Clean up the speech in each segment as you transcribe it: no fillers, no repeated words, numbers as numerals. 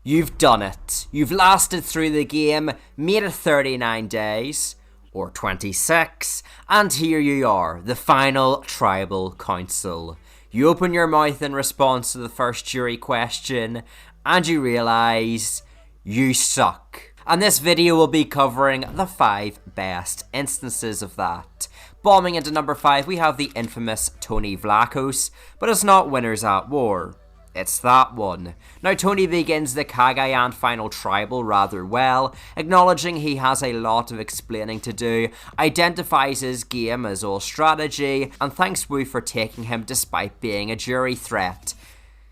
You've done it. You've lasted through the game, made it 39 days, or 26, and here you are, the final tribal council. You open your mouth in response to the first jury question, and you realise you suck. And this video will be covering the 5 best instances of that. Bombing into number 5, we have the infamous Tony Vlachos, but it's not Winners at War. It's that one. Now Tony begins the Cagayan final tribal rather well, acknowledging he has a lot of explaining to do, identifies his game as all strategy, and thanks Wu for taking him despite being a jury threat.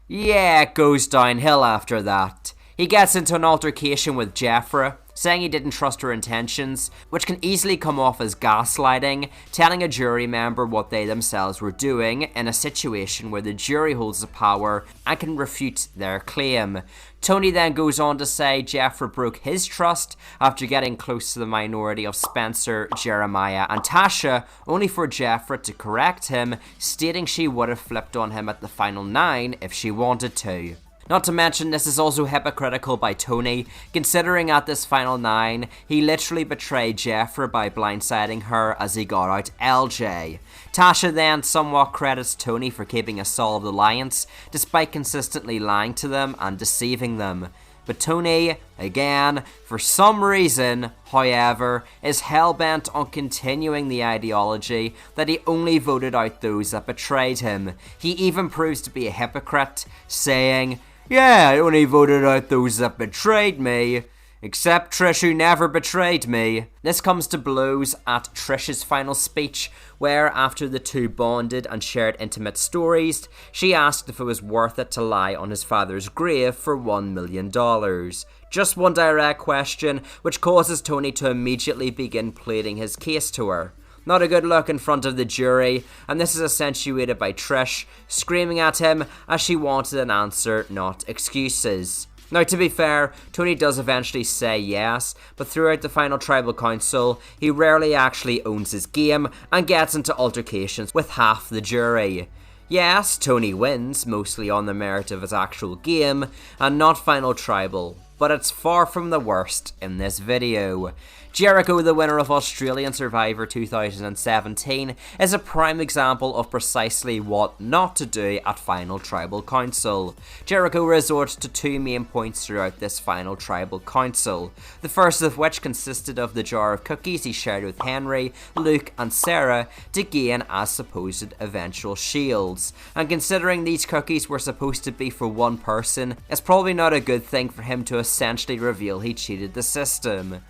Yeah, it goes downhill after that. He gets into an altercation with Jeffra, saying he didn't trust her intentions, which can easily come off as gaslighting, telling a jury member what they themselves were doing in a situation where the jury holds the power and can refute their claim. Tony then goes on to say Jeffra broke his trust after getting close to the minority of Spencer, Jeremiah and Tasha, only for Jeffra to correct him, stating she would have flipped on him at the final 9 if she wanted to. Not to mention, this is also hypocritical by Tony, considering at this final 9, he literally betrayed Jeffra by blindsiding her as he got out LJ. Tasha then somewhat credits Tony for keeping a solid alliance, despite consistently lying to them and deceiving them. But Tony, again, for some reason, however, is hell-bent on continuing the ideology that he only voted out those that betrayed him. He even proves to be a hypocrite, saying, "Yeah, I only voted out those that betrayed me, except Trish who never betrayed me." This comes to blows at Trish's final speech, where after the two bonded and shared intimate stories, she asked if it was worth it to lie on his father's grave for $1 million. Just one direct question, which causes Tony to immediately begin pleading his case to her. Not a good look in front of the jury, and this is accentuated by Trish screaming at him as she wanted an answer, not excuses. Now, to be fair, Tony does eventually say yes, but throughout the final tribal council, he rarely actually owns his game and gets into altercations with half the jury. Yes, Tony wins, mostly on the merit of his actual game, and not final tribal, but it's far from the worst in this video. Jericho, the winner of Australian Survivor 2017, is a prime example of precisely what not to do at Final Tribal Council. Jericho resorts to 2 main points throughout this Final Tribal Council, the first of which consisted of the jar of cookies he shared with Henry, Luke and Sarah to gain as supposed eventual shields. And considering these cookies were supposed to be for one person, it's probably not a good thing for him to essentially reveal he cheated the system.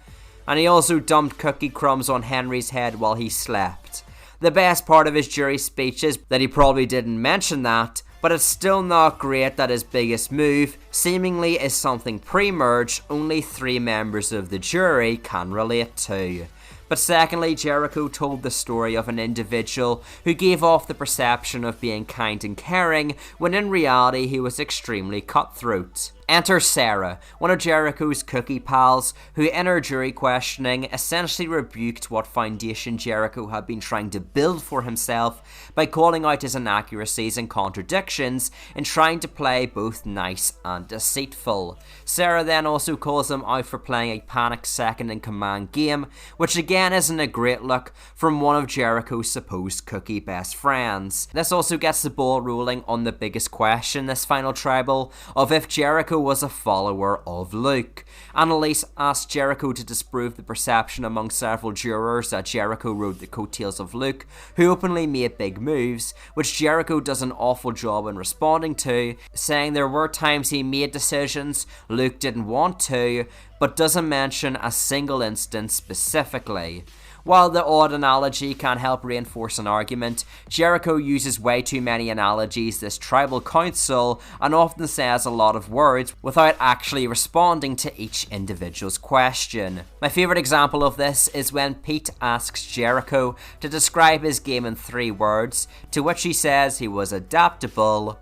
And he also dumped cookie crumbs on Henry's head while he slept. The best part of his jury speech is that he probably didn't mention that, but it's still not great that his biggest move seemingly is something pre-merge only 3 members of the jury can relate to. But secondly, Jericho told the story of an individual who gave off the perception of being kind and caring, when in reality he was extremely cutthroat. Enter Sarah, one of Jericho's cookie pals, who in her jury questioning essentially rebuked what foundation Jericho had been trying to build for himself by calling out his inaccuracies and contradictions in trying to play both nice and deceitful. Sarah then also calls him out for playing a panic second in command game, which again isn't a great look from one of Jericho's supposed cookie best friends. This also gets the ball rolling on the biggest question this final tribal, of if Jericho was a follower of Luke. Annalise asked Jericho to disprove the perception among several jurors that Jericho rode the coattails of Luke, who openly made big moves, which Jericho does an awful job in responding to, saying there were times he made decisions Luke didn't want to, but doesn't mention a single instance specifically. While the odd analogy can help reinforce an argument, Jericho uses way too many analogies this tribal council and often says a lot of words without actually responding to each individual's question. My favourite example of this is when Pete asks Jericho to describe his game in 3 words, to which he says he was adaptable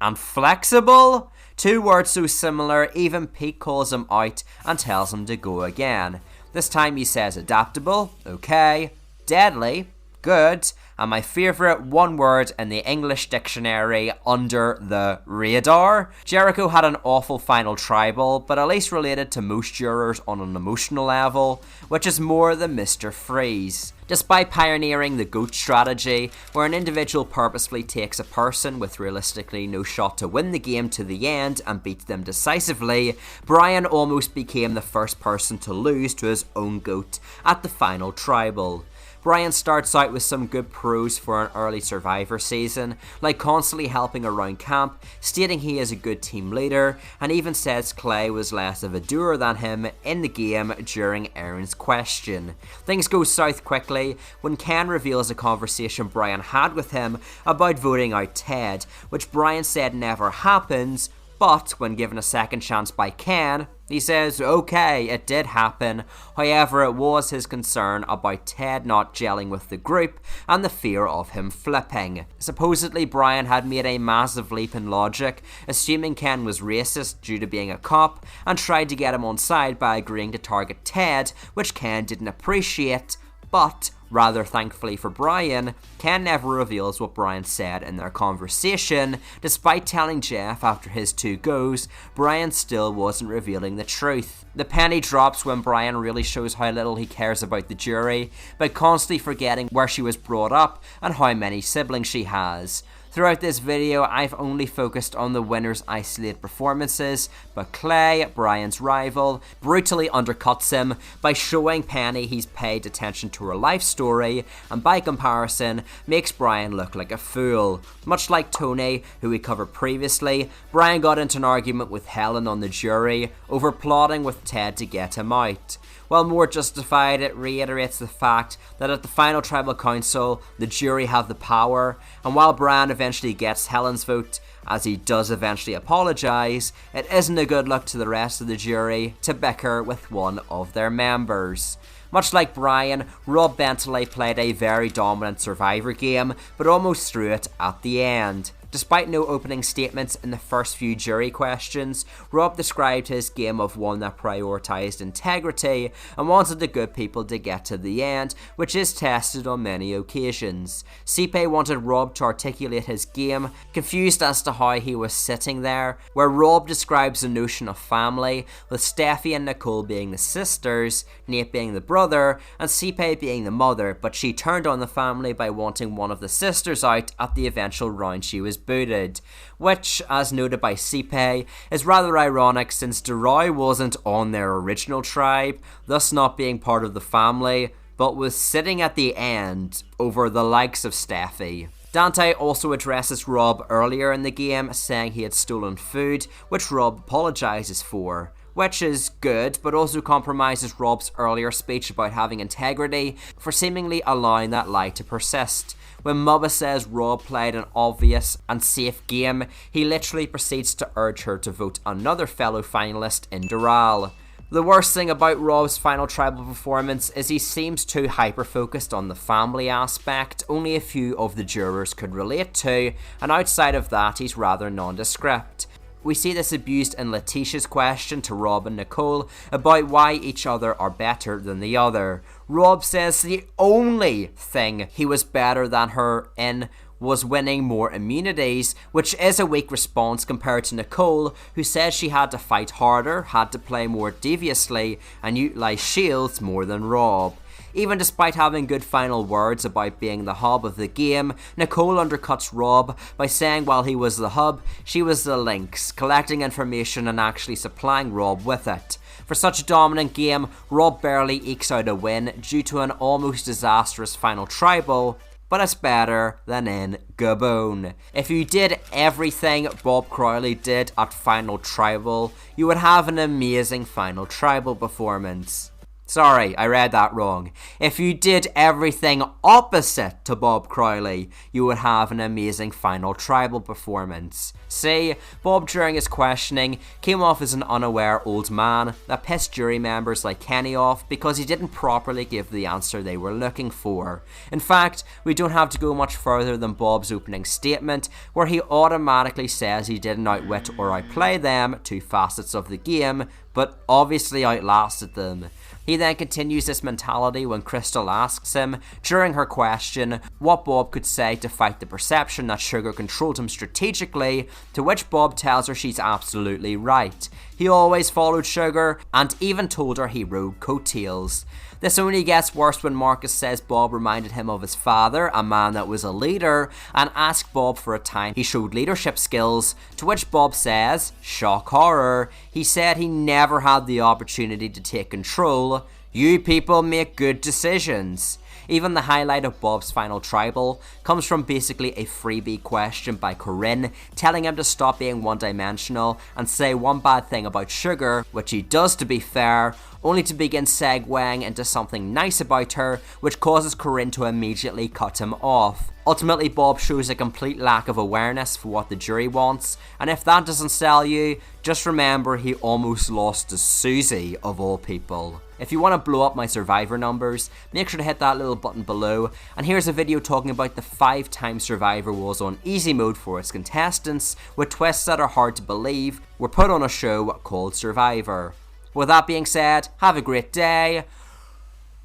and flexible? 2 words so similar, even Pete calls him out and tells him to go again. This time he says adaptable, okay, deadly, good, and my favourite one word in the English dictionary, under the radar. Jericho had an awful final tribal, but at least related to most jurors on an emotional level, which is more than Mr. Freeze. Despite pioneering the GOAT strategy, where an individual purposefully takes a person with realistically no shot to win the game to the end and beats them decisively, Brian almost became the first person to lose to his own GOAT at the final tribal. Brian starts out with some good pros for an early Survivor season, like constantly helping around camp, stating he is a good team leader, and even says Clay was less of a doer than him in the game during Aaron's question. Things go south quickly when Ken reveals a conversation Brian had with him about voting out Ted, which Brian said never happens, but when given a second chance by Ken, he says, okay, it did happen. However, it was his concern about Ted not gelling with the group and the fear of him flipping. Supposedly, Brian had made a massive leap in logic, assuming Ken was racist due to being a cop, and tried to get him on side by agreeing to target Ted, which Ken didn't appreciate, but rather thankfully for Brian, Ken never reveals what Brian said in their conversation. Despite telling Jeff after his 2 goes, Brian still wasn't revealing the truth. The penny drops when Brian really shows how little he cares about the jury, by constantly forgetting where she was brought up and how many siblings she has. Throughout this video, I've only focused on the winners' isolated performances, but Clay, Brian's rival, brutally undercuts him by showing Penny he's paid attention to her life story, and by comparison, makes Brian look like a fool. Much like Tony, who we covered previously, Brian got into an argument with Helen on the jury over plotting with Ted to get him out. While more justified, it reiterates the fact that at the final tribal council, the jury have the power, and while Brian eventually gets Helen's vote, as he does eventually apologise, it isn't a good look to the rest of the jury to bicker with one of their members. Much like Brian, Rob Bentele played a very dominant Survivor game, but almost threw it at the end. Despite no opening statements in the first few jury questions, Rob described his game of one that prioritised integrity and wanted the good people to get to the end, which is tested on many occasions. Sipe wanted Rob to articulate his game, confused as to how he was sitting there, where Rob describes the notion of family, with Steffi and Nicole being the sisters, Nate being the brother, and Sipe being the mother, but she turned on the family by wanting one of the sisters out at the eventual round she was booted, which, as noted by Sipe, is rather ironic since Durai wasn't on their original tribe, thus not being part of the family, but was sitting at the end over the likes of Steffi. Dante also addresses Rob earlier in the game, saying he had stolen food, which Rob apologises for, which is good, but also compromises Rob's earlier speech about having integrity for seemingly allowing that lie to persist. When Mubba says Rob played an obvious and safe game, he literally proceeds to urge her to vote another fellow finalist in Doral. The worst thing about Rob's final tribal performance is he seems too hyper-focused on the family aspect only a few of the jurors could relate to, and outside of that he's rather nondescript. We see this abused in Letitia's question to Rob and Nicole about why each other are better than the other. Rob says the only thing he was better than her in was winning more immunities, which is a weak response compared to Nicole, who says she had to fight harder, had to play more deviously, and utilise shields more than Rob. Even despite having good final words about being the hub of the game, Nicole undercuts Rob by saying while he was the hub, she was the links, collecting information and actually supplying Rob with it. For such a dominant game, Rob barely ekes out a win due to an almost disastrous final tribal, but it's better than in Gabon. If you did everything Bob Crowley did at Final Tribal, you would have an amazing Final Tribal performance. Sorry, I read that wrong. If you did everything opposite to Bob Crowley, you would have an amazing Final Tribal performance. See, Bob during his questioning came off as an unaware old man that pissed jury members like Kenny off because he didn't properly give the answer they were looking for. In fact, we don't have to go much further than Bob's opening statement, where he automatically says he didn't outwit or outplay them, two facets of the game, but obviously outlasted them. He then continues this mentality when Crystal asks him, during her question, what Bob could say to fight the perception that Sugar controlled him strategically, to which Bob tells her she's absolutely right. He always followed Sugar, and even told her he rode coattails. This only gets worse when Marcus says Bob reminded him of his father, a man that was a leader, and asked Bob for a time he showed leadership skills, to which Bob says, shock horror, he said he never had the opportunity to take control. You people make good decisions. Even the highlight of Bob's final tribal comes from basically a freebie question by Corinne, telling him to stop being one-dimensional and say one bad thing about Sugar, which he does to be fair, only to begin segueing into something nice about her, which causes Corinne to immediately cut him off. Ultimately, Bob shows a complete lack of awareness for what the jury wants, and if that doesn't sell you, just remember he almost lost to Susie, of all people. If you want to blow up my survivor numbers, make sure to hit that little button below, and here's a video talking about the 5 times Survivor was on easy mode for its contestants, with twists that are hard to believe were put on a show called Survivor. With that being said, have a great day,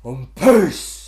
and peace!